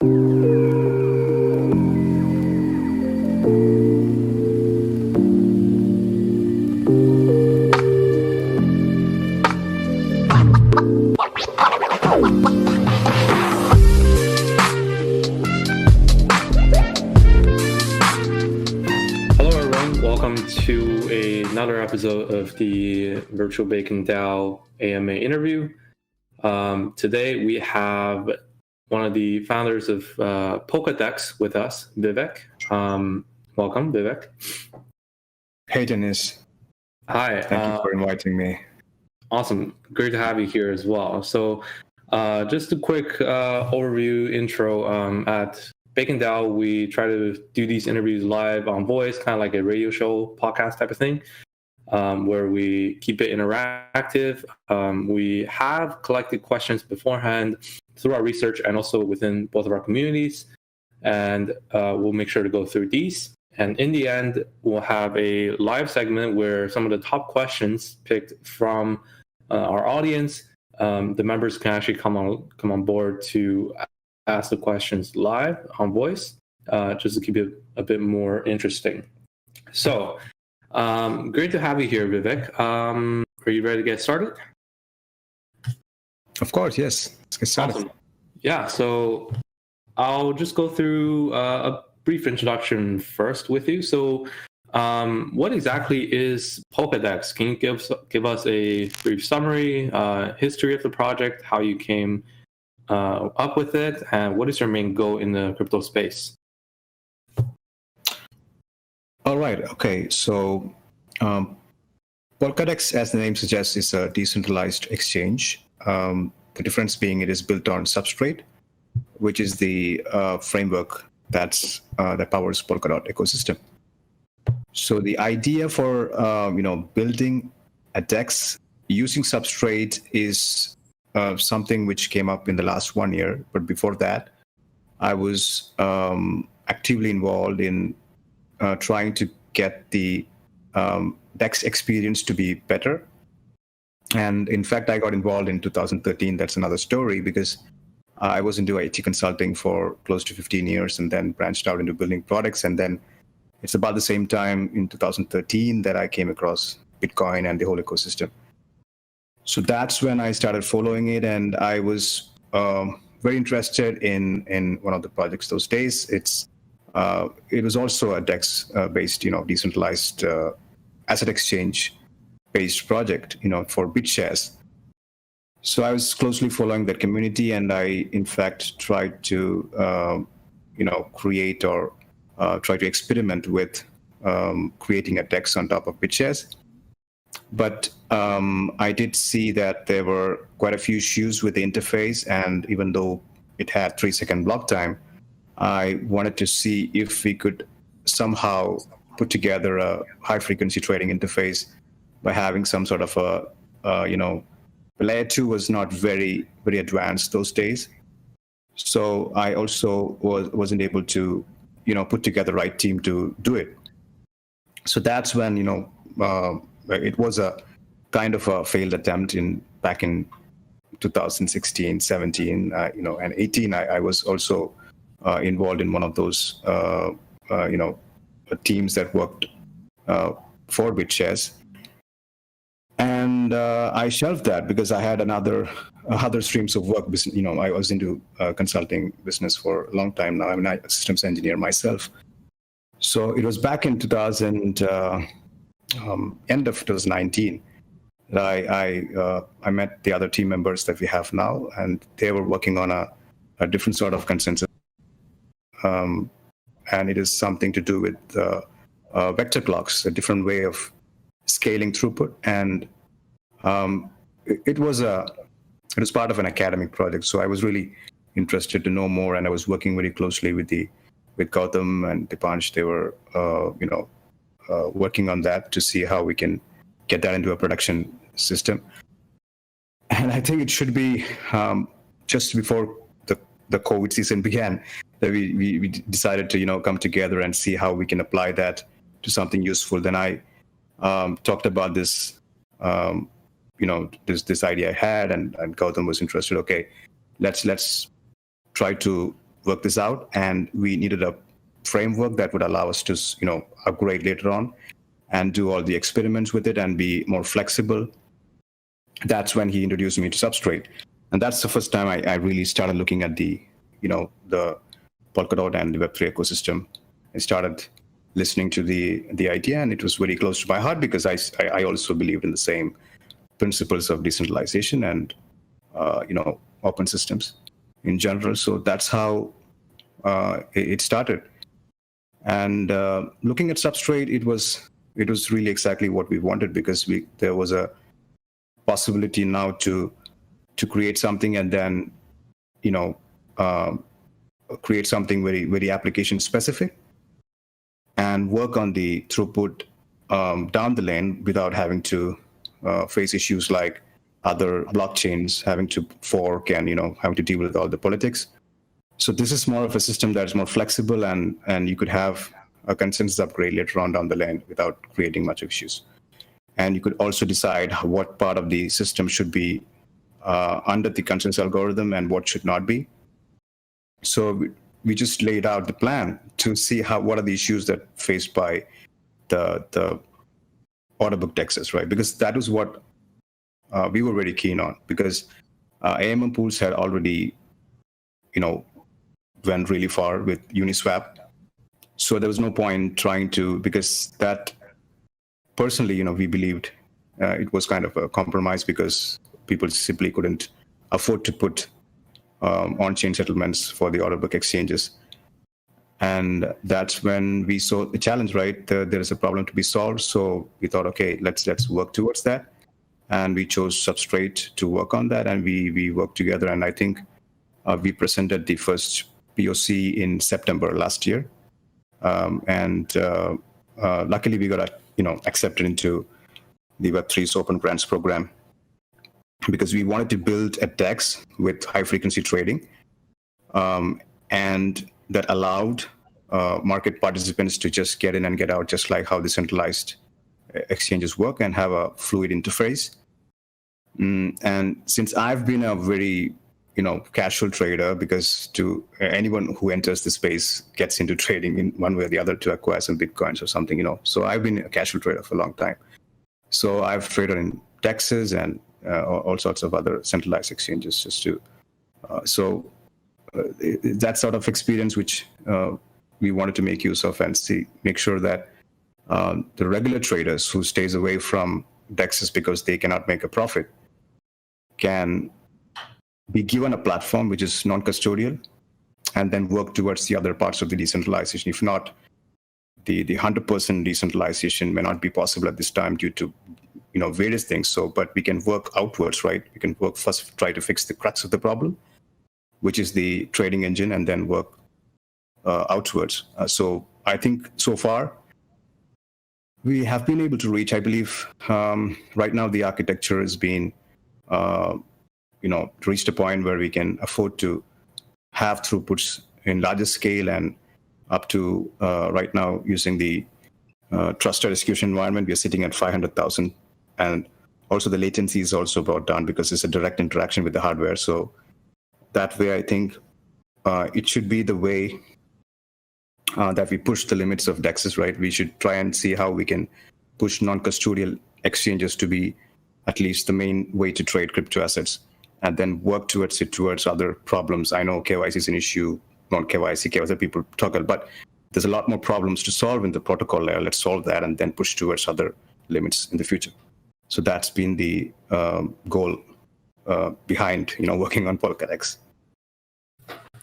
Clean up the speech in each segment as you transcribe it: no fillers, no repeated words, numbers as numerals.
Welcome to another episode of the virtual BaconDAO AMA interview. Today we have one of the founders of Polkadex with us, Vivek. Welcome, Vivek. Hey, Dennis. Hi. Thank you for inviting me. Awesome. Great to have you here as well. So just a quick overview intro. At BaconDAO, we try to do these interviews live on voice, kind of like a radio show, podcast type of thing, where we keep it interactive. We have collected questions beforehand through our research and also within both of our communities, and we'll make sure to go through these. And in the end, we'll have a live segment where some of the top questions picked from our audience, the members can actually come on board to ask the questions live on voice, just to keep it a bit more interesting. So, great to have you here, Vivek. Are you ready to get started? Of course, yes. Let's get started. Awesome. Yeah, so I'll just go through a brief introduction first with you. So, what exactly is Polkadex? Can you give us a brief summary, history of the project, how you came up with it, and what is your main goal in the crypto space? All right. Okay. So Polkadex, as the name suggests, is a decentralized exchange. The difference being it is built on Substrate, which is the framework that powers Polkadot ecosystem. So the idea for building a DEX using Substrate is something which came up in the last 1 year. But before that, I was actively involved in trying to get the DEX experience to be better. And in fact, I got involved in 2013. That's another story, because I was into IT consulting for close to 15 years and then branched out into building products. And then it's about the same time in 2013 that I came across Bitcoin and the whole ecosystem. So that's when I started following it, and I was very interested in one of the projects those days. It was also a DEX-based, decentralized asset exchange-based project, for BitShares. So I was closely following that community, and I, in fact, tried to, create or try to experiment with creating a DEX on top of BitShares. But I did see that there were quite a few issues with the interface, and even though it had 3-second block time, I wanted to see if we could somehow put together a high-frequency trading interface by having some sort of Layer 2 was not very, very advanced those days. So I also wasn't able to, put together the right team to do it. So that's when, it was a kind of a failed attempt back in 2016, 17, and 18. I was also involved in one of those, teams that worked for BitShares. And I shelved that because I had other streams of work. I was into consulting business for a long time now. I'm a systems engineer myself. So it was back in end of 2019 that I met the other team members that we have now, and they were working on a different sort of consensus. And it is something to do with vector clocks, a different way of scaling throughput. And it was part of an academic project. So I was really interested to know more, and I was working very closely with Gautam and Dipansh. They were, working on that to see how we can get that into a production system. And I think it should be just before the COVID season began that we decided to come together and see how we can apply that to something useful. Then I talked about this this idea I had, and Gautam was interested. Okay, let's try to work this out, and we needed a framework that would allow us to, upgrade later on and do all the experiments with it and be more flexible. That's when he introduced me to Substrate. And that's the first time I really started looking at the Polkadot and the Web3 ecosystem. I started listening to the idea, and it was very close to my heart because I also believed in the same principles of decentralization and open systems in general. So that's how it started. And looking at Substrate, it was really exactly what we wanted, because there was a possibility now to create something and then create something very, very application specific and work on the throughput down the lane without having to face issues like other blockchains having to fork and having to deal with all the politics. So this is more of a system that is more flexible, and you could have a consensus upgrade later on down the lane without creating much issues. And you could also decide what part of the system should be under the consensus algorithm and what should not be. So we just laid out the plan to see what are the issues that faced by the order book dexes, right? Because that was what we were very keen on, because AMM pools had already, went really far with Uniswap. So there was no point trying to, because that personally, we believed it was kind of a compromise because people simply couldn't afford to put on-chain settlements for the order book exchanges. And that's when we saw the challenge, right? There is a problem to be solved. So we thought, okay, let's work towards that. And we chose Substrate to work on that. And we worked together. And I think we presented the first POC in September last year. Luckily we got accepted into the Web3's Open Grants program, because we wanted to build a DEX with high frequency trading, and that allowed market participants to just get in and get out, just like how the centralized exchanges work, and have a fluid interface. And since I've been a very casual trader, because to anyone who enters the space gets into trading in one way or the other to acquire some Bitcoins or something, So I've been a casual trader for a long time. So I've traded in DEXs and all sorts of other centralized exchanges just to, that sort of experience which we wanted to make use of and make sure that the regular traders who stays away from DEXs because they cannot make a profit can be given a platform which is non-custodial, and then work towards the other parts of the decentralization. If not, the 100% decentralization may not be possible at this time due to various things. So, but we can work outwards, right? We can work first, try to fix the crux of the problem, which is the trading engine, and then work outwards. So I think so far we have been able to reach, I believe, right now the architecture has been reached a point where we can afford to have throughputs in larger scale, and up to right now using the trusted execution environment, we are sitting at 500,000. And also the latency is also brought down because it's a direct interaction with the hardware. So that way, I think it should be the way that we push the limits of DEXs, right? We should try and see how we can push non-custodial exchanges to be at least the main way to trade crypto assets, and then work towards other problems. I know KYC is an issue, not KYC people talk about, but there's a lot more problems to solve in the protocol layer. Let's solve that and then push towards other limits in the future. So that's been the goal behind working on Polkadex.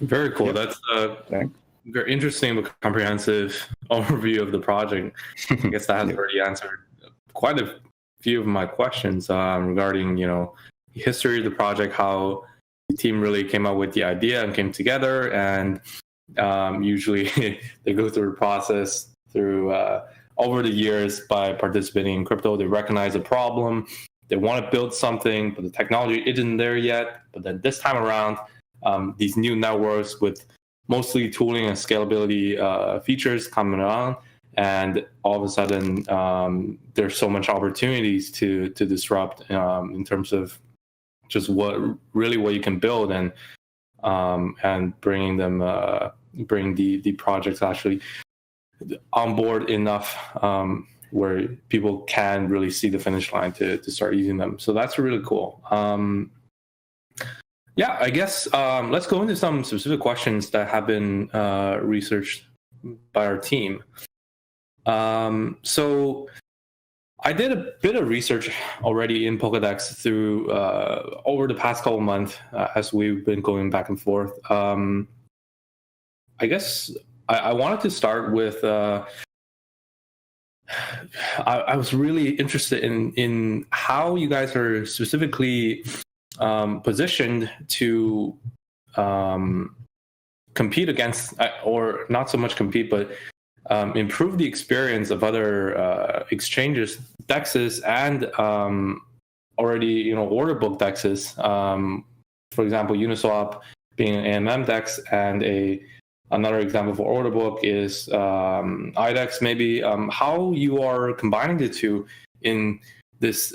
Very cool. Yep. That's a very interesting but comprehensive overview of the project. I guess that has already answered quite a few of my questions regarding the history of the project, how the team really came up with the idea and came together, and usually they go through a process through over the years by participating in crypto. They recognize a problem, they want to build something, but the technology isn't there yet. But then this time around, these new networks with mostly tooling and scalability features coming on, and all of a sudden there's so much opportunities to disrupt in terms of just what you can build. And and bring the projects actually on board enough where people can really see the finish line to start using them. So that's really cool. Yeah, I guess let's go into some specific questions that have been researched by our team. So I did a bit of research already in Polkadex through over the past couple months as we've been going back and forth. I guess I wanted to start with I was really interested in how you guys are specifically positioned to compete against, or not so much compete, but improve the experience of other exchanges, DEXs, and already order book DEXs. For example, Uniswap being an AMM DEX, and another example for order book is IDEX. Maybe how you are combining the two in this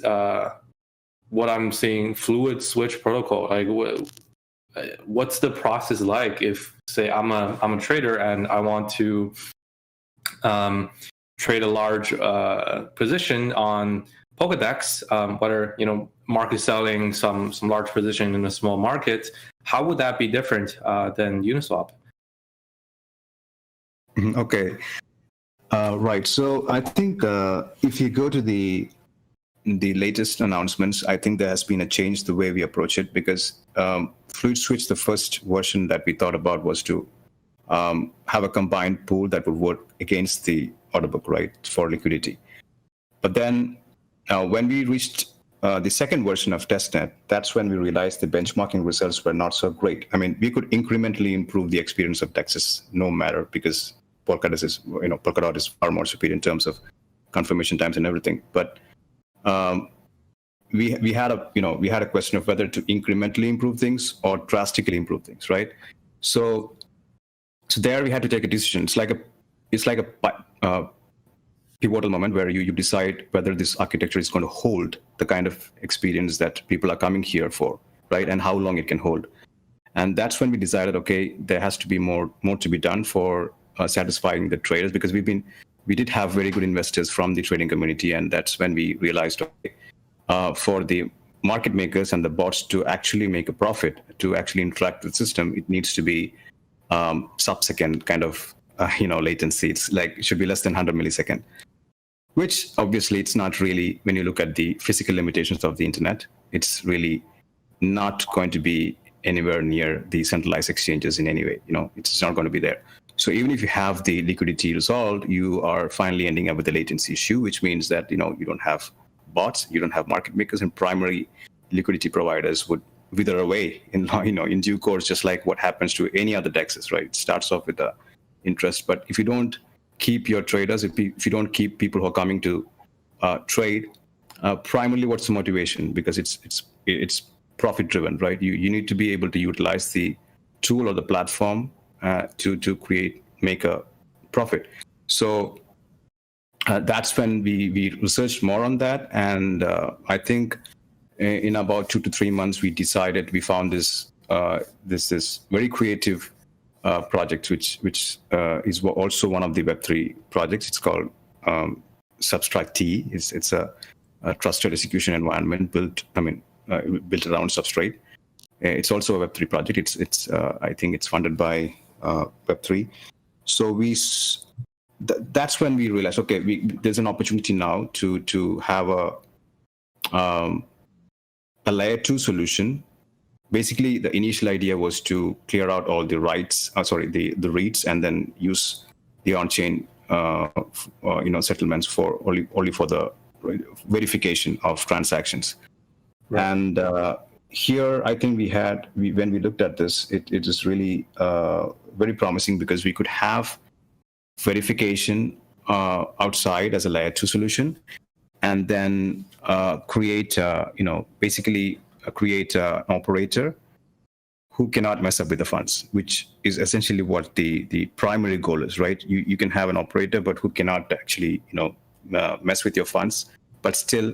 what I'm seeing fluid switch protocol. Like what's the process like if, say, I'm a trader and I want to trade a large position on Polkadex, whether market selling some large position in a small market, how would that be different than Uniswap? Okay, right. So I think if you go to the latest announcements, I think there has been a change the way we approach it, because Fluid Switch, the first version that we thought about was to have a combined pool that would work against the order book, right, for liquidity. But then when we reached the second version of testnet, that's when we realized the benchmarking results were not so great. I mean, we could incrementally improve the experience of DEXs no matter, because Polkadot is far more superior in terms of confirmation times and everything. But we had a question of whether to incrementally improve things or drastically improve things, right? So there we had to take a decision. It's like a pivotal moment where you decide whether this architecture is going to hold the kind of experience that people are coming here for, right? And how long it can hold. And that's when we decided, okay, there has to be more to be done for satisfying the traders, because we did have very good investors from the trading community, and that's when we realized, okay, for the market makers and the bots to actually make a profit, to actually interact with the system, it needs to be sub-second kind of latency. It's like it should be less than 100 millisecond, which obviously it's not really. When you look at the physical limitations of the internet, it's really not going to be anywhere near the centralized exchanges in any way. It's not going to be there. So even if you have the liquidity resolved, you are finally ending up with a latency issue, which means that you don't have bots, you don't have market makers, and primary liquidity providers would wither away in due course, just like what happens to any other DEXs, right? It starts off with the interest, but if you don't keep your traders, if you don't keep people who are coming to trade, primarily what's the motivation? Because it's profit driven, right? You need to be able to utilize the tool or the platform to make a profit. So that's when we researched more on that, and I think in about 2 to 3 months we found this very creative project, which is also one of the Web3 projects. It's called Substract T. It's a trusted execution environment built around Substrate. It's also a Web3 project. It's I think it's funded by Web3. So that's when we realized, okay, there's an opportunity now to have a layer 2 solution. Basically, the initial idea was to clear out all the the reads, and then use the on-chain settlements for only for the verification of transactions. Right. And here, I think when we looked at this, it is really very promising, because we could have verification outside as a layer 2 solution, and then create an operator who cannot mess up with the funds, which is essentially what the primary goal is, right? You can have an operator, but who cannot actually mess with your funds, but still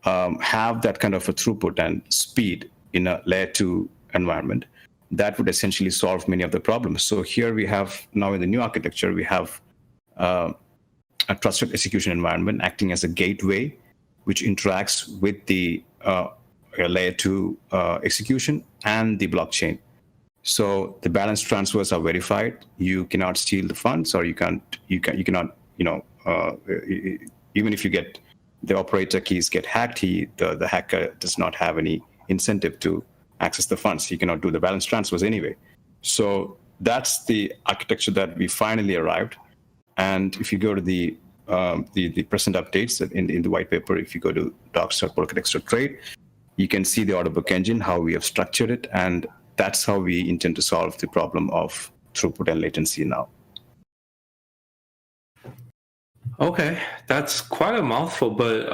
have that kind of a throughput and speed in a layer 2 environment. that would essentially solve many of the problems. So here we have now in the new architecture, we have a trusted execution environment acting as a gateway, which interacts with the layer 2 execution and the blockchain. So the balance transfers are verified. You cannot steal the funds, or you cannot, even if you get the operator keys get hacked, the hacker does not have any incentive to access the funds. He cannot do the balance transfers anyway. So that's the architecture that we finally arrived. And if you go to the present updates in the white paper, if you go to docs.polkadex.trade, you can see the order book engine, how we have structured it, and that's how we intend to solve the problem of throughput and latency now. Okay, that's quite a mouthful, but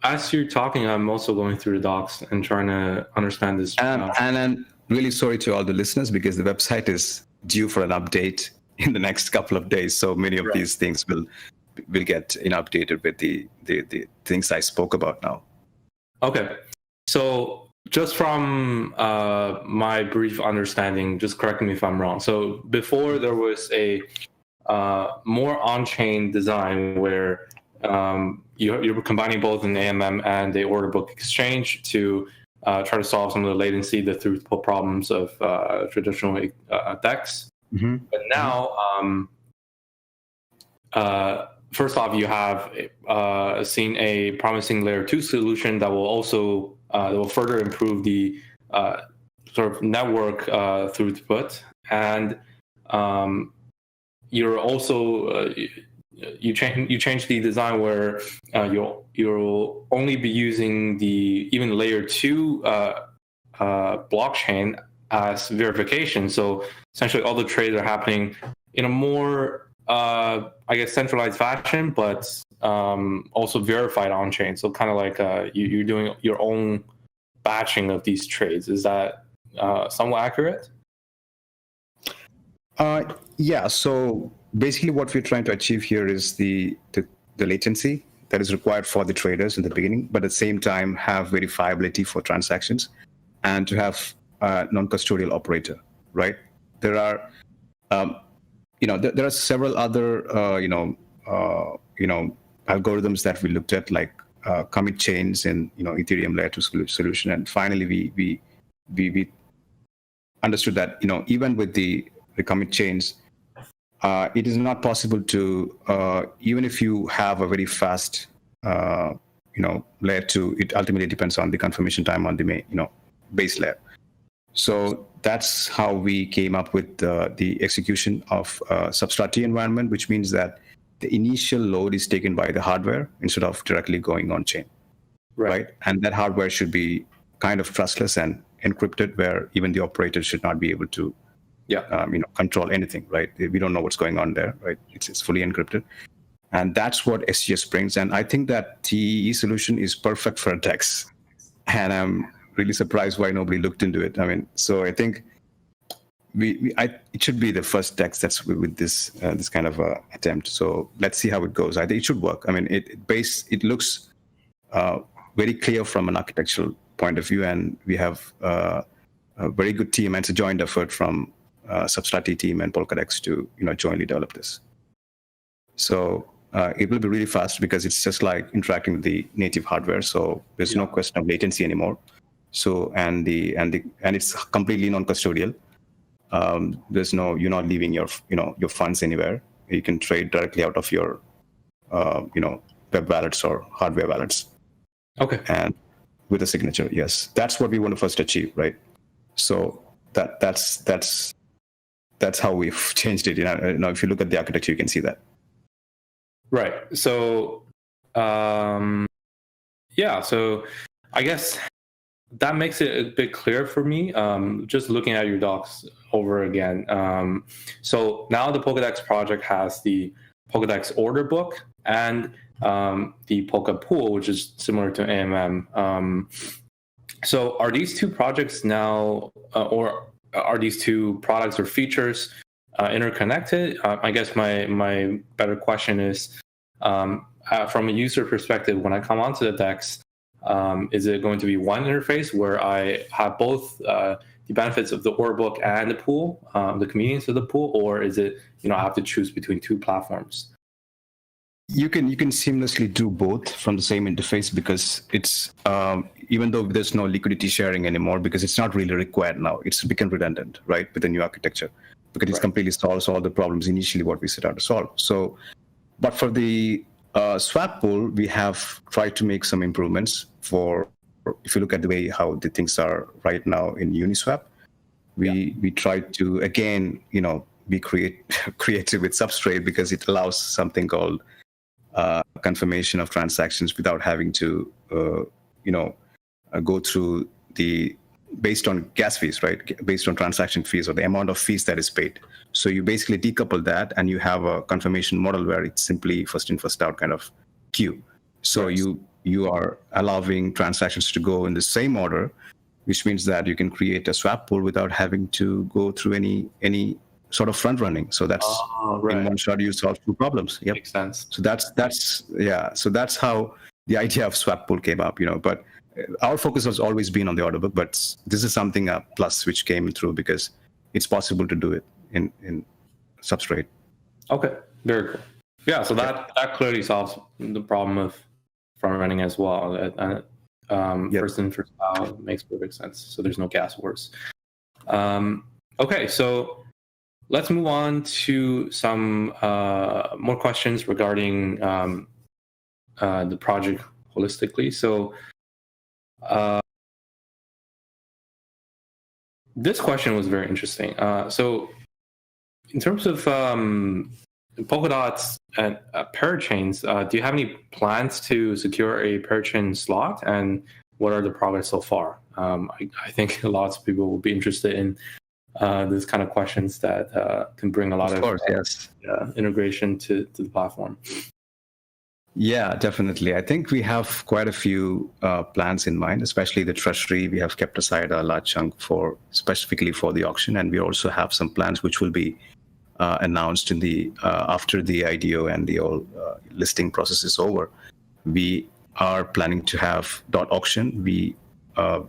as you're talking, I'm also going through the docs and trying to understand this. And I'm really sorry to all the listeners, because the website is due for an update in the next couple of days. So many of these things will get updated with the things I spoke about now. Okay. So just from my brief understanding, just correct me if I'm wrong. So before there was a more on-chain design where you're combining both an AMM and a order book exchange to try to solve some of the latency, the throughput problems of traditional DEX. Mm-hmm. But now, first off, you have seen a promising layer 2 solution that will also that will further improve the sort of network throughput, and you're also you change the design where you'll only be using the even layer 2 blockchain as verification. So essentially all the trades are happening in a more centralized fashion, but also verified on chain. So kind of like you're doing your own batching of these trades. Is that somewhat accurate? Yeah. So basically what we're trying to achieve here is the latency that is required for the traders in the beginning, but at the same time have verifiability for transactions, and to have a non-custodial operator, right? There are there are several other algorithms that we looked at, like commit chains in Ethereum layer 2 solution, and finally we understood that even with the commit chains, it is not possible to even if you have a very fast layer 2, it ultimately depends on the confirmation time on the main base layer. So that's how we came up with the execution of substrat T environment, which means that the initial load is taken by the hardware instead of directly going on chain, right? And that hardware should be kind of trustless and encrypted, where even the operator should not be able to control anything, right? We don't know what's going on there, right? It's fully encrypted. And that's what SGS brings. And I think that TEE solution is perfect for DEX. And I'm really surprised why nobody looked into it. I mean, so I think it should be the first DEX that's with this kind of attempt. So let's see how it goes. I think it should work. I mean, it looks very clear from an architectural point of view, and we have a very good team, and it's a joint effort from substrat T team and Polkadex to jointly develop this. So it will be really fast because it's just like interacting with the native hardware. So there's no question of latency anymore. So and it's completely non-custodial. You're not leaving your funds anywhere. You can trade directly out of your web wallets or hardware wallets. Okay. And with a signature, yes, that's what we want to first achieve, right? So that's how we've changed it. If you look at the architecture, you can see that. Right. So, so I guess that makes it a bit clear for me, just looking at your docs over again. So now the Polkadex project has the Polkadex order book and the Polka pool, which is similar to AMM. So are these two projects now, or are these two products or features interconnected? I guess my better question is, from a user perspective, when I come onto the DEX, is it going to be one interface where I have both the benefits of the order book and the pool, the convenience of the pool, or is it, I have to choose between two platforms? You can seamlessly do both from the same interface, because it's even though there's no liquidity sharing anymore, because it's not really required now. It's become redundant, right, with the new architecture, because it's completely solves all the problems initially what we set out to solve. So, but for the swap pool, we have tried to make some improvements. For if you look at the way how the things are right now in Uniswap, we tried to again be creative with Substrate, because it allows something called confirmation of transactions without having to go through the based on gas fees, right? Based on transaction fees or the amount of fees that is paid. So you basically decouple that, and you have a confirmation model where it's simply first in, first out kind of queue. So right. you are allowing transactions to go in the same order, which means that you can create a swap pool without having to go through any sort of front running. So that's in one shot you solve two problems. Yep. Makes sense. So So that's how the idea of swap pool came up. But our focus has always been on the order book, but this is something plus which came through because it's possible to do it in Substrate. Okay, very cool. Yeah, so that clearly solves the problem of front running as well. First in, first out makes perfect sense. So there's no gas wars. Okay, so let's move on to some more questions regarding the project holistically. So this question was very interesting. So in terms of Polkadot's and parachains, do you have any plans to secure a parachain slot, and what are the progress so far? I think lots of people will be interested in this kind of questions that can bring a lot of integration to the platform. Yeah, definitely. I think we have quite a few plans in mind, especially the treasury. We have kept aside a large chunk specifically for the auction, and we also have some plans which will be announced in the after the IDO and the whole listing process is over. We are planning to have .auction. We have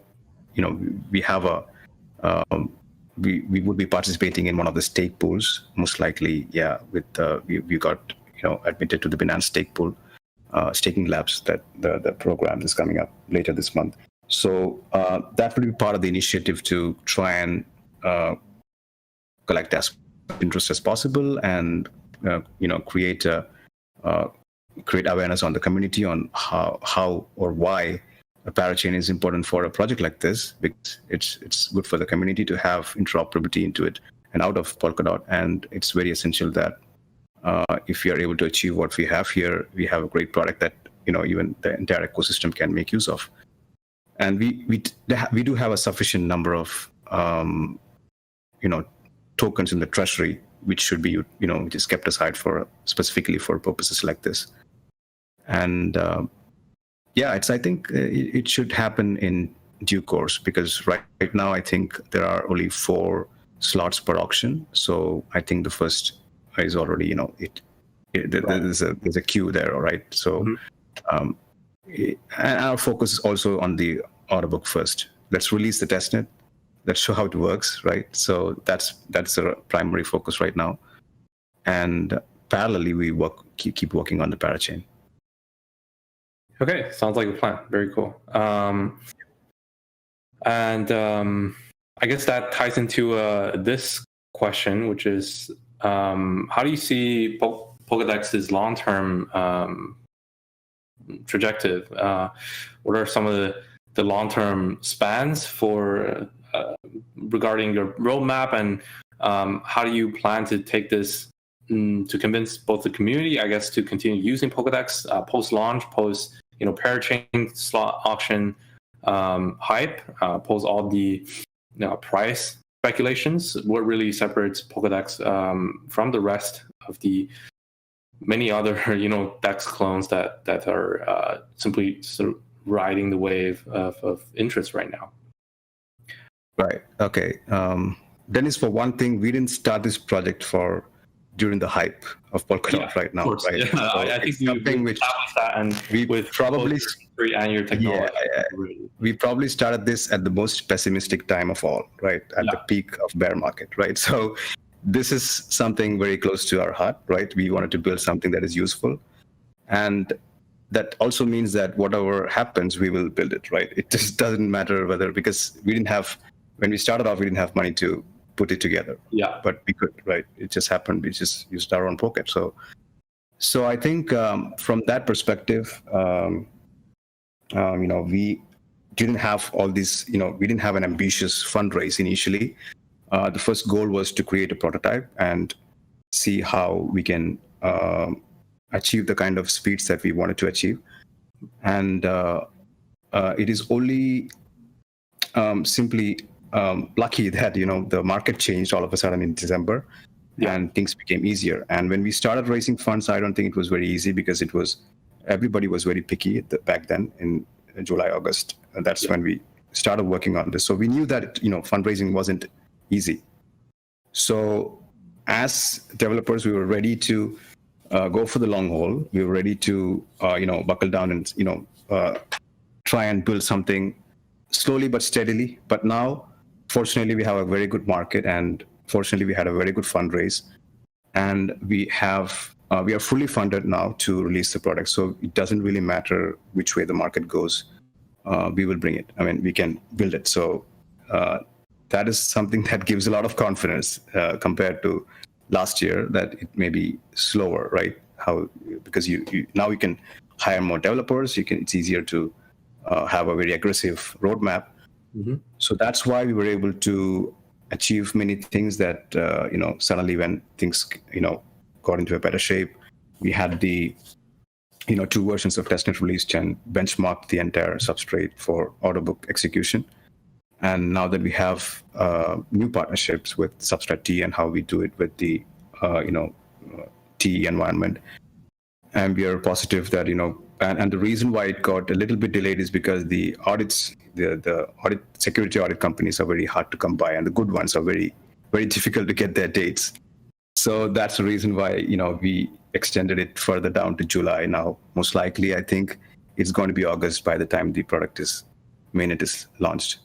we would be participating in one of the stake pools, most likely. Yeah, with we got admitted to the Binance stake pool, staking labs, that the program is coming up later this month. So that will be part of the initiative to try and collect as much interest as possible, and create awareness on the community on how or why a parachain is important for a project like this, because it's good for the community to have interoperability into it and out of Polkadot, and it's very essential that if we are able to achieve what we have here, we have a great product that even the entire ecosystem can make use of. And we do have a sufficient number of tokens in the treasury, which should be which is kept aside specifically for purposes like this. And I think it should happen in due course, because right now I think there are only 4 slots per auction. So I think the first is already there's a queue there, all right? So and our focus is also on the order book first. Let's release the testnet. Let's show how it works, right? So that's the primary focus right now. And parallelly, we keep working on the parachain. Okay, sounds like a plan. Very cool. I guess that ties into this question, which is how do you see Polkadex's long-term trajectory? What are some of the long-term spans for regarding your roadmap, and how do you plan to take this to convince both the community, I guess, to continue using Polkadex post-launch, parachain slot auction hype, post all the price speculations? What really separates Polkadex from the rest of the many other DEX clones that are simply sort of riding the wave of interest right now? Right. Okay. Dennis, for one thing, we didn't start this project for during the hype of Polkadot right now, right? Yeah, So I think it's something which that, and we with probably history and your technology. we probably started this at the most pessimistic time of all, right? At the peak of bear market, right? So this is something very close to our heart, right? We wanted to build something that is useful, and that also means that whatever happens, we will build it, right? It just doesn't matter whether, because we didn't have, when we started off, we didn't have money to put it together. Yeah. But we could, right? It just happened. We just used our own pocket. So I think from that perspective, we didn't have all these, we didn't have an ambitious fundraise initially. The first goal was to create a prototype and see how we can achieve the kind of speeds that we wanted to achieve. And it is only simply lucky that, the market changed all of a sudden in December and things became easier. And when we started raising funds, I don't think it was very easy because everybody was very picky back then in July, August. And that's when we started working on this. So we knew that, fundraising wasn't easy. So as developers, we were ready to go for the long haul. We were ready to, buckle down and, try and build something slowly but steadily. But now, fortunately, we have a very good market, and fortunately, we had a very good fundraise, and we are fully funded now to release the product. So it doesn't really matter which way the market goes. We will bring it. I mean, we can build it. So that is something that gives a lot of confidence compared to last year, that it may be slower, right? Because you now you can hire more developers. It's easier to have a very aggressive roadmap. Mm-hmm. So that's why we were able to achieve many things that, suddenly when things, got into a better shape, we had the, 2 versions of testnet released and benchmarked the entire substrate for order book execution. And now that we have new partnerships with Substrat T and how we do it with the, T environment, and we are positive that, and the reason why it got a little bit delayed is because the audits, the security audit companies are very hard to come by, and the good ones are very, very difficult to get their dates. So that's the reason why, we extended it further down to July. Now, most likely, I think it's going to be August by the time the mainnet is launched.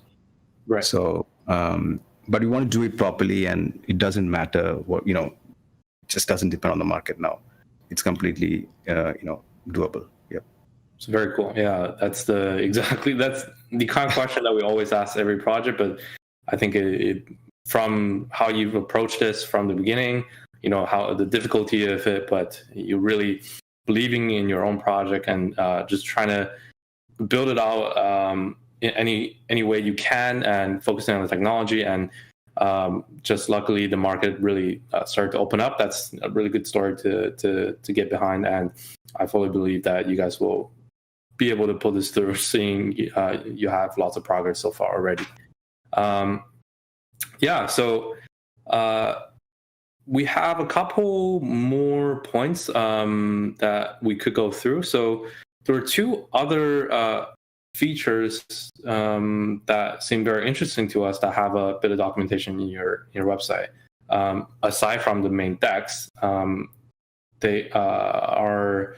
Right. So, but we want to do it properly, and it doesn't matter what, it just doesn't depend on the market now. It's completely, doable. Yeah. It's very cool. Yeah, that's the kind of question that we always ask every project. But I think it from how you've approached this from the beginning, how the difficulty of it, but you really believing in your own project and just trying to build it out in any way you can, and focusing on the technology. And just luckily the market really started to open up. That's a really good story to get behind, and I fully believe that you guys will be able to pull this through, seeing you have lots of progress so far already. So we have a couple more points that we could go through. So there are 2 other features that seem very interesting to us that have a bit of documentation in your website. Aside from the main DEX, they are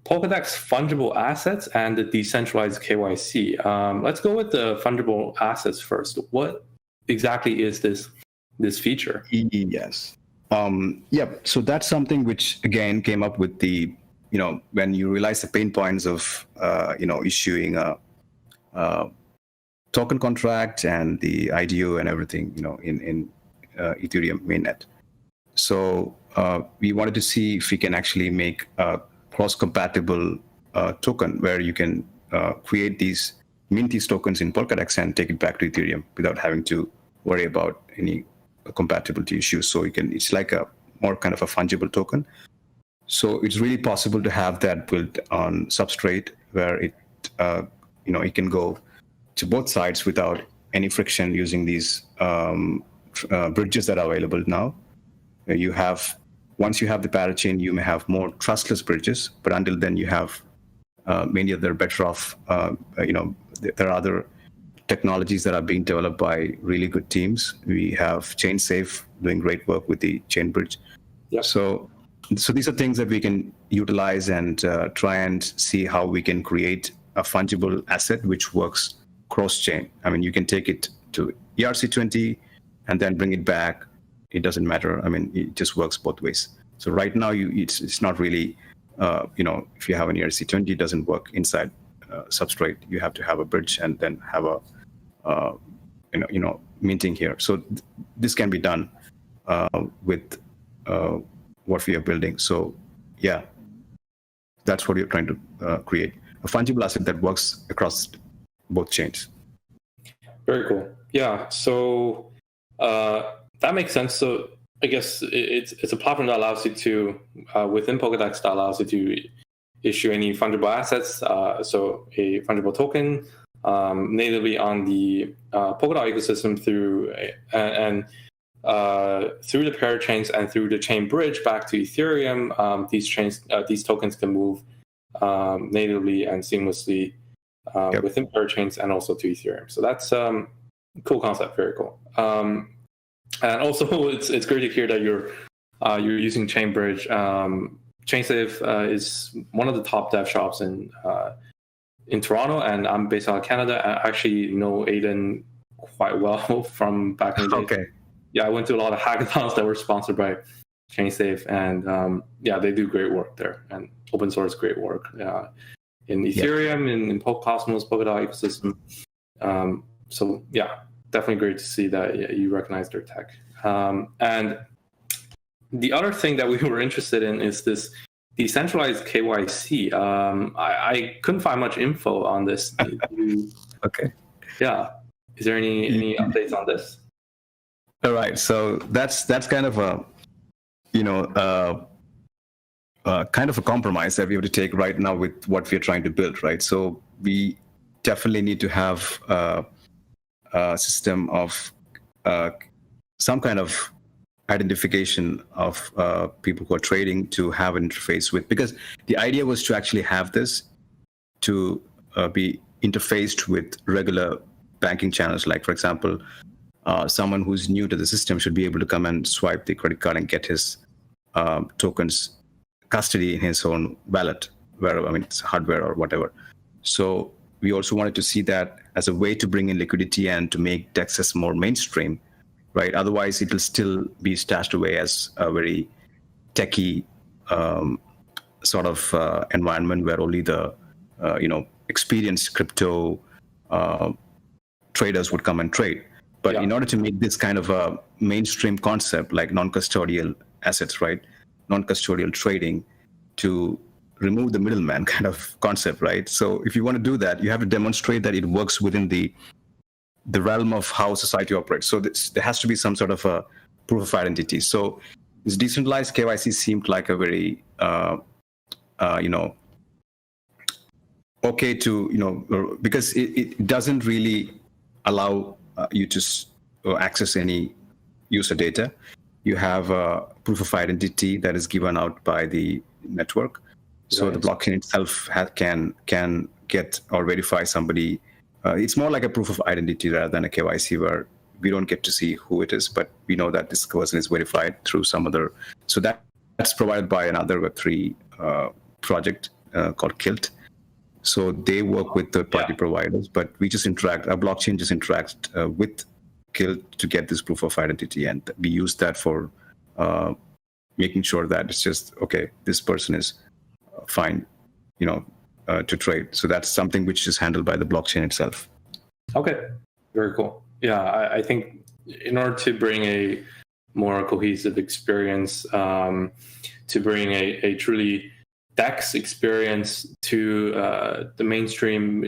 Polkadex fungible assets and the decentralized KYC. Let's go with the fungible assets first. What exactly is this feature? Yes. So that's something which again came up with the, when you realize the pain points of, issuing a token contract and the IDO and everything, in Ethereum mainnet. So we wanted to see if we can actually make a cross-compatible token where you can mint these tokens in Polkadex and take it back to Ethereum without having to worry about any compatibility issues. So it's like a more kind of a fungible token. So it's really possible to have that built on Substrate where it can go to both sides without any friction using these bridges that are available now. Once you have the parachain, you may have more trustless bridges, but until then you have many other better off, there are other technologies that are being developed by really good teams. We have ChainSafe doing great work with the chain bridge. Yep. So these are things that we can utilize and try and see how we can create a fungible asset which works cross-chain. I mean, you can take it to ERC20 and then bring it back. It doesn't matter. I mean, it just works both ways. So right now, it's not really, if you have an ERC20, it doesn't work inside Substrate. You have to have a bridge and then have a, minting here. So this can be done with what we are building. So yeah, that's what you're trying to create, a fungible asset that works across both chains. Very cool. Yeah. So that makes sense. So I guess it's a platform that allows you to, within Polkadex, that allows you to issue any fungible assets. So a fungible token natively on the Polkadot ecosystem through through the parachains and through the chain bridge back to Ethereum. These tokens can move natively and seamlessly within parachains and also to Ethereum. So that's cool concept. Very cool. And also, it's great to hear that you're using chain bridge. ChainSafe is one of the top dev shops in Toronto, and I'm based out of Canada. I actually know Aiden quite well from back in the day. Okay. Yeah, I went to a lot of hackathons that were sponsored by ChainSafe, and they do great work there, and open source great work in Ethereum, in Cosmos, Polkadot ecosystem. So yeah, definitely great to see that you recognize their tech. And the other thing that we were interested in is this decentralized KYC. I couldn't find much info on this. Okay. Yeah. Is there any updates on this? All right. So that's kind of a kind of a compromise that we have to take right now with what we're trying to build, right? So we definitely need to have a system of some kind of identification of people who are trading to have an interface with, because the idea was to actually have this to be interfaced with regular banking channels. Like, for example, someone who's new to the system should be able to come and swipe the credit card and get his tokens custody in his own wallet, wherever, I mean, it's hardware or whatever. So we also wanted to see that as a way to bring in liquidity and to make DEXs more mainstream, right? Otherwise, it'll still be stashed away as a very techie sort of environment where only the experienced crypto traders would come and trade. But in order to make this kind of a mainstream concept, like non-custodial assets, right? Non-custodial trading, to remove the middleman kind of concept, right? So if you want to do that, you have to demonstrate that it works within the realm of how society operates. So there has to be some sort of a proof of identity. So this decentralized KYC seemed like a very, okay to, because it doesn't really allow you to access any user data. You have a proof of identity that is given out by the network. So the blockchain itself can get or verify somebody. It's more like a proof of identity rather than a KYC, where we don't get to see who it is, but we know that this person is verified through some other. So that's provided by another Web3 project called Kilt. So they work with third-party providers, but we just interact. Our blockchain just interacts with Kilt to get this proof of identity, and we use that for making sure that it's just okay. This person is fine, to trade. So that's something which is handled by the blockchain itself. Okay, very cool. Yeah, I think in order to bring a more cohesive experience, to bring a truly DEX experience to the mainstream,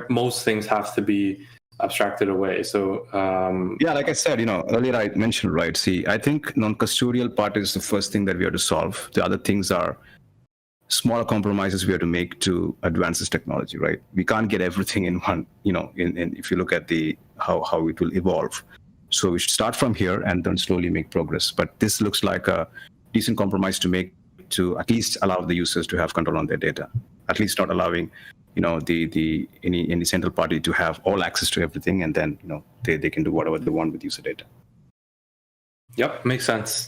most things have to be abstracted away. So like I said, earlier I mentioned, right? See, I think non-custodial part is the first thing that we have to solve. The other things are smaller compromises we have to make to advance this technology, right? We can't get everything in one, in if you look at how it will evolve. So we should start from here and then slowly make progress. But this looks like a decent compromise to make, to at least allow the users to have control on their data, at least not allowing any central party to have all access to everything, and then they can do whatever they want with user data. Yep, makes sense.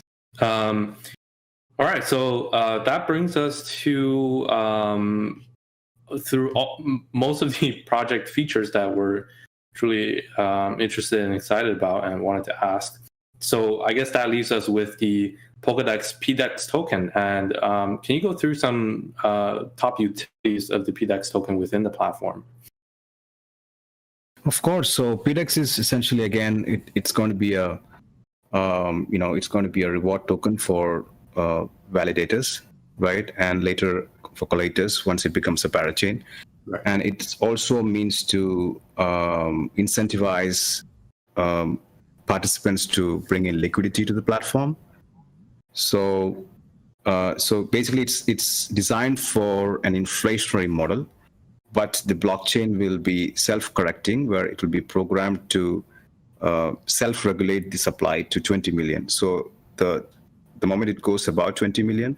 All right, so that brings us to most of the project features that we're truly interested and excited about and wanted to ask. So I guess that leaves us with the Polkadex PDEX token. And can you go through some top utilities of the PDEX token within the platform? Of course. So PDEX is essentially, again, it's going to be a it's going to be a reward token for validators, right? And later for collators once it becomes a parachain. Right. And it also means to incentivize participants to bring in liquidity to the platform. So basically, it's designed for an inflationary model, but the blockchain will be self-correcting, where it will be programmed to self-regulate the supply to 20 million. So the moment it goes about 20 million,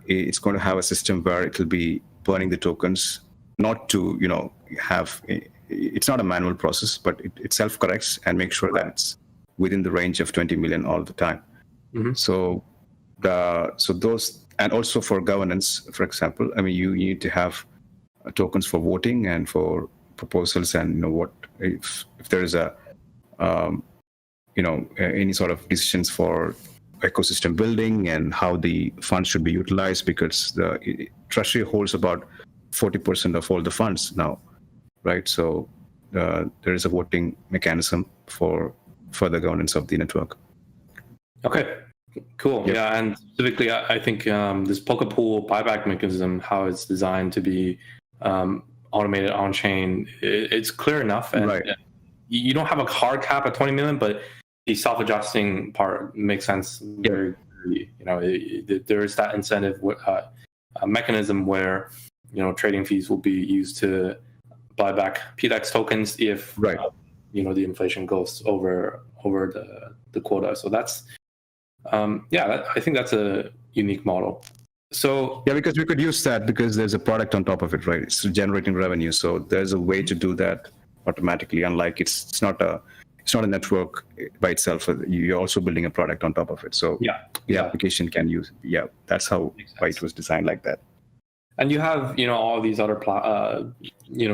it's going to have a system where it will be burning the tokens, not to have. It's not a manual process, but it self-corrects and makes sure that it's within the range of 20 million all the time. Mm-hmm. So those, and also for governance, for example, I mean, you need to have tokens for voting and for proposals, and what if there is a any sort of decisions for ecosystem building and how the funds should be utilized, because the treasury holds about 40% of all the funds now, right? So there is a voting mechanism for further governance of the network. Okay, cool. Yep. Yeah, and specifically, I think this Polka Pool buyback mechanism, how it's designed to be automated on chain, it's clear enough, and right. You don't have a hard cap at 20 million, but the self-adjusting part makes sense very clearly. There is that incentive mechanism where trading fees will be used to buy back PDEX tokens if the inflation goes over the quota. So that's I think that's a unique model. So yeah, because we could use that because there's a product on top of it, right? It's generating revenue, so there's a way to do that automatically. Unlike it's not a network by itself. You're also building a product on top of it. So the application can use. Yeah, that's why it was designed like that. And you have all these other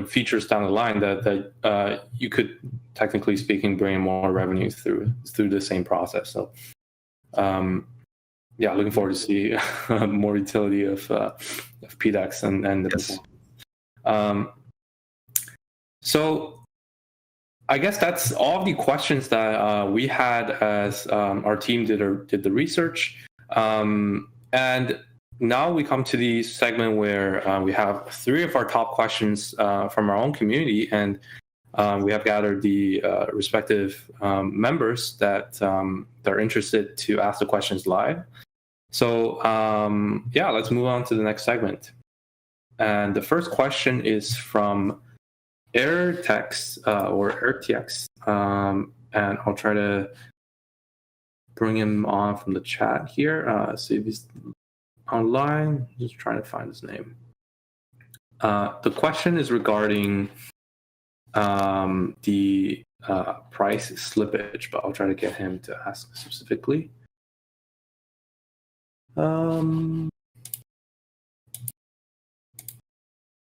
features down the line that you could, technically speaking, bring in more revenue through the same process. So looking forward to see more utility of PDEX and the performance. So I guess that's all the questions that we had as our team did the research. And now we come to the segment where we have 3 of our top questions from our own community, and we have gathered the respective members that are interested to ask the questions live. So let's move on to the next segment. And the first question is from AirTX or AirTX, and I'll try to bring him on from the chat here. See if he's online. Just trying to find his name. The question is regarding the price slippage, but I'll try to get him to ask specifically.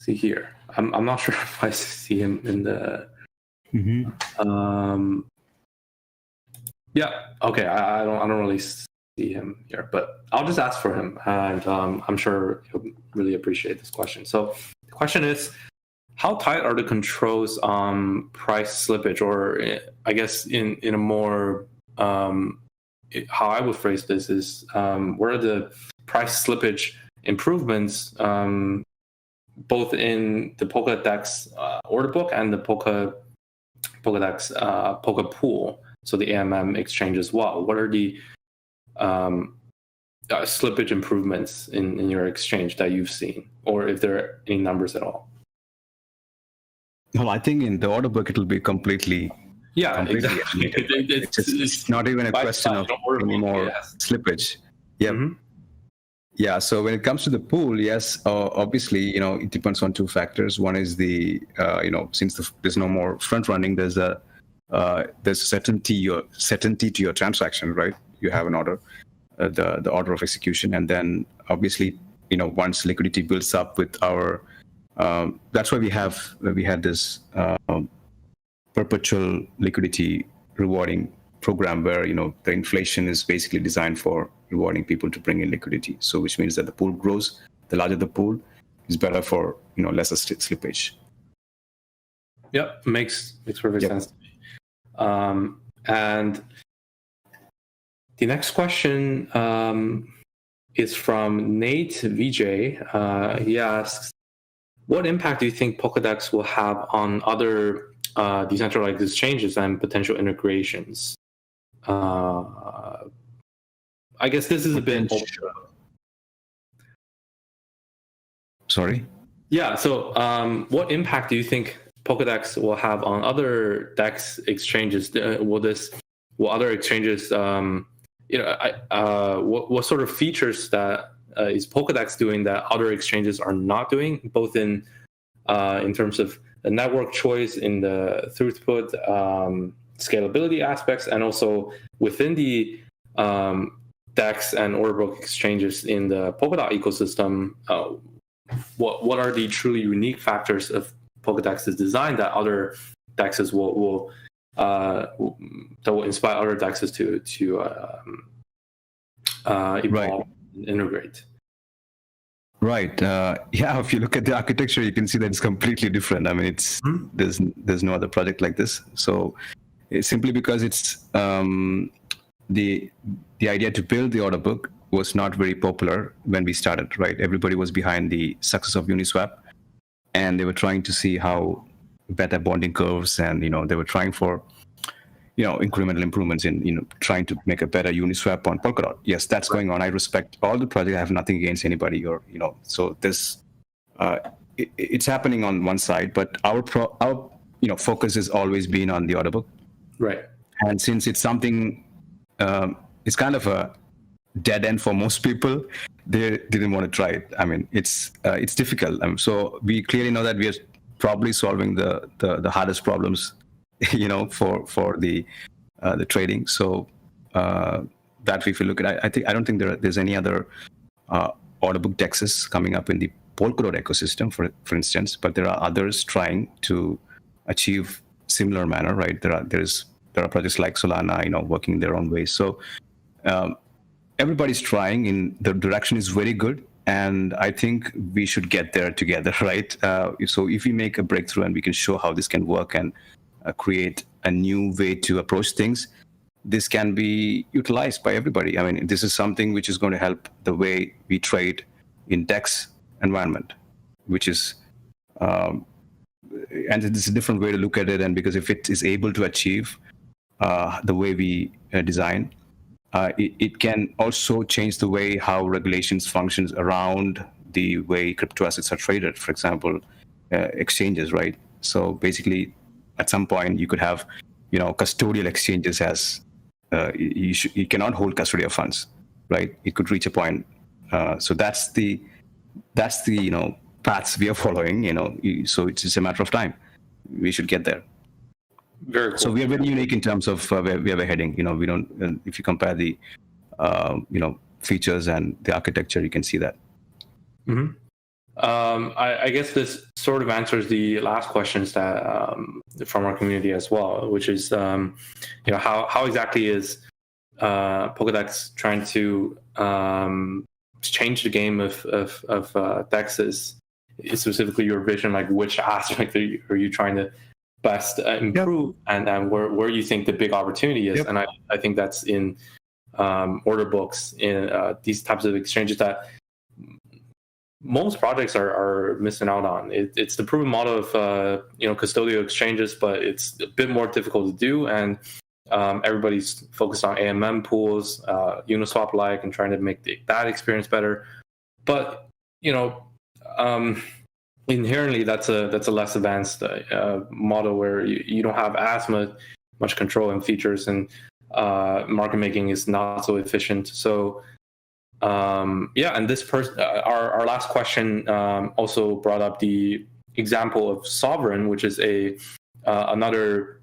See here. I'm not sure if I see him in the. Okay. I don't really see him here, but I'll just ask for him, and I'm sure he'll really appreciate this question. So the question is, how tight are the controls on price slippage, or I guess in a more how I would phrase this is, what are the price slippage improvements, both in the Polkadex order book and the Polkadex Polka Pool, so the AMM exchange as well? What are the slippage improvements in your exchange that you've seen, or if there are any numbers at all? Well, I think in the order book it'll be completely. Exactly. It's not even a question of any more slippage. Yeah. Mm-hmm. Yeah. So when it comes to the pool, yes, obviously, it depends on 2 factors. One is the, since there's no more front running, there's certainty to your transaction, right? You have an order. the order of execution, and then obviously, once liquidity builds up with our, that's why we had this perpetual liquidity rewarding program where the inflation is basically designed for rewarding people to bring in liquidity. So which means that the pool grows. The larger the pool is better for lesser slippage. Yep, makes perfect sense to me. And the next question is from Nate VJ. He asks, what impact do you think Polkadex will have on other decentralized exchanges and potential integrations? I guess this is a bit... Sorry? Yeah, so what impact do you think Polkadex will have on other DEX exchanges? Will other exchanges, what sort of features that is Polkadex doing that other exchanges are not doing, both in terms of the network choice, in the throughput, scalability aspects, and also within the DEX and order book exchanges in the Polkadot ecosystem? What are the truly unique factors of Polkadex's design that other DEXs will inspire other DEXs to evolve and integrate? Right. Yeah. If you look at the architecture, you can see that it's completely different. I mean, there's no other project like this. So it's simply because it's the idea to build the order book was not very popular when we started. Right. Everybody was behind the success of Uniswap, and they were trying to see how better bonding curves, and they were trying for incremental improvements in trying to make a better Uniswap on Polkadot. Yes, that's going on. I respect all the projects. I have nothing against anybody, or so this it's happening on one side, but our focus has always been on the order book. Right. And since it's something, it's kind of a dead end for most people, they didn't want to try it. I mean, it's difficult. So we clearly know that we are probably solving the hardest problems, for the trading. So that if you look at, I don't think there's any other order book DEXs coming up in the Polkadot ecosystem, for instance, but there are others trying to achieve similar manner, right? There are projects like Solana, working their own ways. So everybody's trying, in the direction is very good, and I think we should get there together, right? So if we make a breakthrough and we can show how this can work and create a new way to approach things, this can be utilized by everybody. I mean, this is something which is going to help the way we trade in DEX environment, which is, and it's a different way to look at it. And because if it is able to achieve the way we design, it can also change the way how regulations functions around the way crypto assets are traded. For example, exchanges, right? So basically, at some point, you could have, custodial exchanges as you cannot hold custody of funds, right? It could reach a point. So that's the paths we are following. So it's just a matter of time. We should get there. Very cool. So we are very unique in terms of where we're heading. We don't. If you compare the features and the architecture, you can see that. Mm-hmm. I guess this sort of answers the last questions that from our community as well, which is how exactly is Polkadex trying to change the game of DEXs, specifically your vision, like which aspect are you trying to best improve, and where you think the big opportunity is. And I think that's in order books, in these types of exchanges that most projects are missing out on. It's the proven model of custodial exchanges, but it's a bit more difficult to do, and everybody's focused on AMM pools, Uniswap-like, and trying to make that experience better. But inherently, that's a less advanced model where you don't have as much control and features, and market making is not so efficient. So and this person, our last question also brought up the example of Sovereign, which is another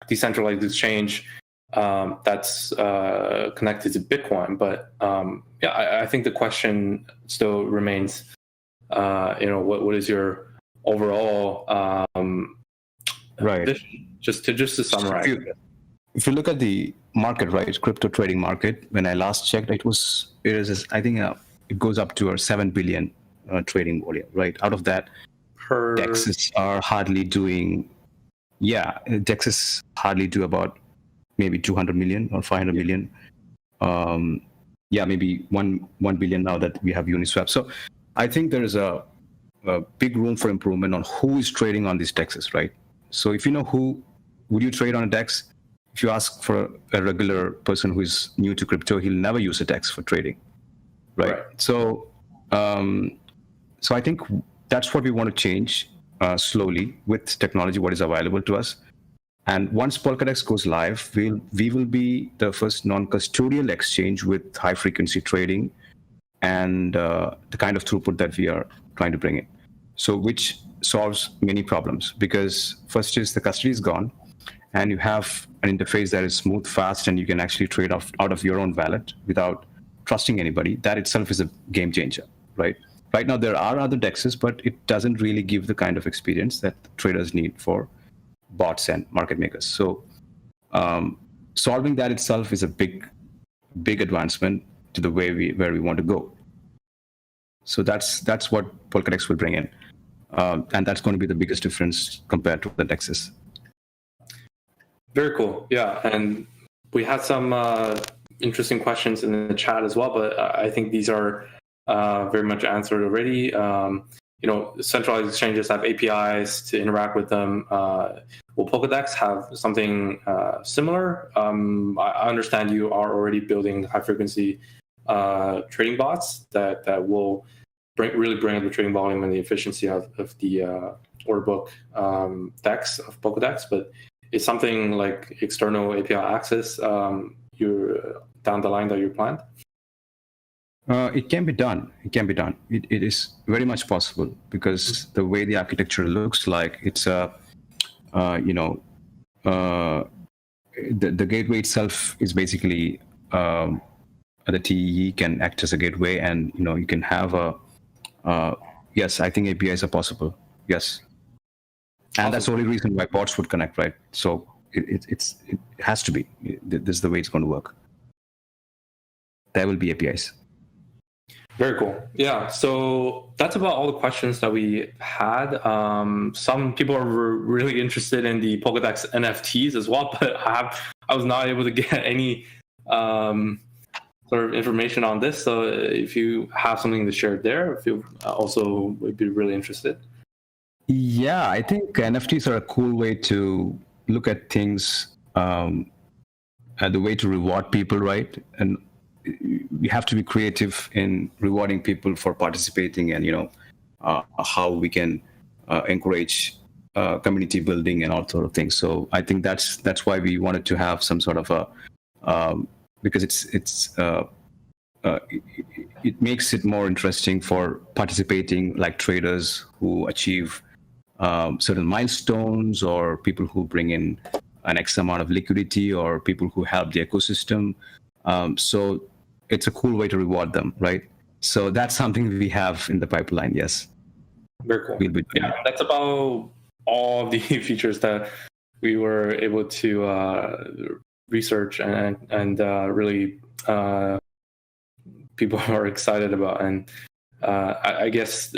decentralized exchange that's connected to Bitcoin. But I think the question still remains, what is your overall vision? Just to summarize. If you look at the market, right, crypto trading market, when I last checked, it goes up to 7 billion trading volume, right? Out of that, DEXs are hardly doing, DEXs hardly do about maybe 200 million or 500 million. Maybe 1 billion now that we have Uniswap. So I think there is a big room for improvement on who is trading on these DEXs, right? So if you know who would you trade on a DEX, if you ask for a regular person who is new to crypto, he'll never use a DEX for trading, right? So I think that's what we want to change slowly with technology, what is available to us. And once Polkadex goes live, we will be the first non-custodial exchange with high-frequency trading and the kind of throughput that we are trying to bring in. So which solves many problems, because first is the custody is gone, and you have an interface that is smooth, fast, and you can actually trade out of your own wallet without trusting anybody. That itself is a game changer, right? Right now, there are other DEXs, but it doesn't really give the kind of experience that traders need for bots and market makers. So solving that itself is a big advancement to the way where we want to go. So that's what Polkadex will bring in. And that's going to be the biggest difference compared to the DEXs. Very cool. Yeah, and we had some interesting questions in the chat as well, but I think these are very much answered already. Centralized exchanges have APIs to interact with them. Will Polkadex have something similar? I understand you are already building high-frequency trading bots that will really bring up the trading volume and the efficiency of the order book DEX of Polkadex, but is something like external API access you're down the line that you planned? It can be done. It is very much possible, because the way the architecture looks like, it's the gateway itself is basically the TEE can act as a gateway, and you can have yes, I think APIs are possible. Yes. And that's the only reason why bots would connect, right? So it has to be. This is the way it's going to work. There will be APIs. Very cool. Yeah, so that's about all the questions that we had. Some people are really interested in the Polkadex NFTs as well, but I was not able to get any sort of information on this. So if you have something to share there, if you also would be really interested. Yeah, I think NFTs are a cool way to look at things, the way to reward people, right? And we have to be creative in rewarding people for participating, and how we can encourage community building and all sort of things. So I think that's why we wanted to have some sort of a because it makes it more interesting for participating, like traders who achieve certain milestones, or people who bring in an X amount of liquidity, or people who help the ecosystem. So it's a cool way to reward them, right? So that's something we have in the pipeline. Yes. Very cool. That's about all of the features that we were able to research and really people are excited about. And I guess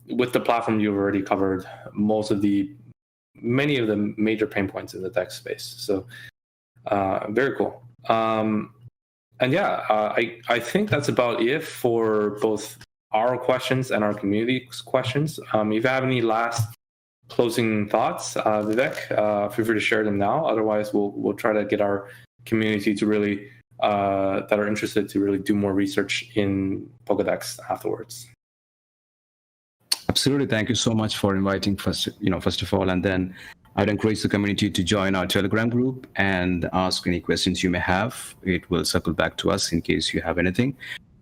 with the platform, you've already covered many of the major pain points in the tech space. So very cool. And I think that's about it for both our questions and our community's questions. If you have any last closing thoughts, Vivek, feel free to share them now. Otherwise, we'll try to get our community to really that are interested to really do more research in Polkadex afterwards. Absolutely. Thank you so much for inviting first of all, and then I'd encourage the community to join our Telegram group and ask any questions you may have. It will circle back to us in case you have anything,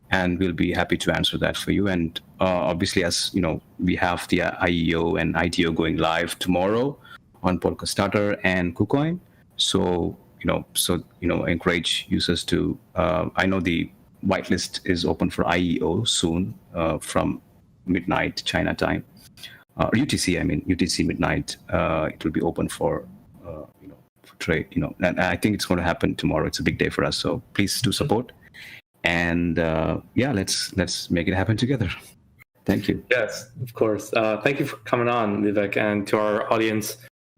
and we'll be happy to answer that for you. And obviously, as we have the IEO and ITO going live tomorrow on Polka Starter and KuCoin. So encourage users to. I know the whitelist is open for IEO soon from midnight China time, or UTC. I mean UTC midnight. It will be open for for trade. And I think it's going to happen tomorrow. It's a big day for us, so please do support. And let's make it happen together. Thank you. Yes, of course. Thank you for coming on, Vivek, and to our audience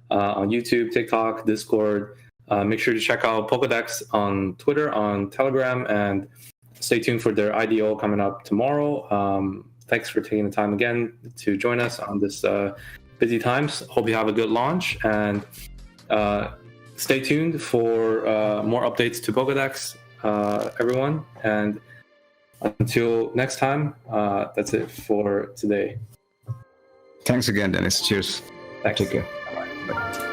on YouTube, TikTok, Discord. Make sure to check out Polkadex on Twitter, on Telegram, and stay tuned for their IDO coming up tomorrow. Thanks for taking the time again to join us on this busy times. Hope you have a good launch, and stay tuned for more updates to Polkadex, everyone. And until next time, that's it for today. Thanks again, Dennis. Cheers. Thanks. Take care. Bye-bye. Bye.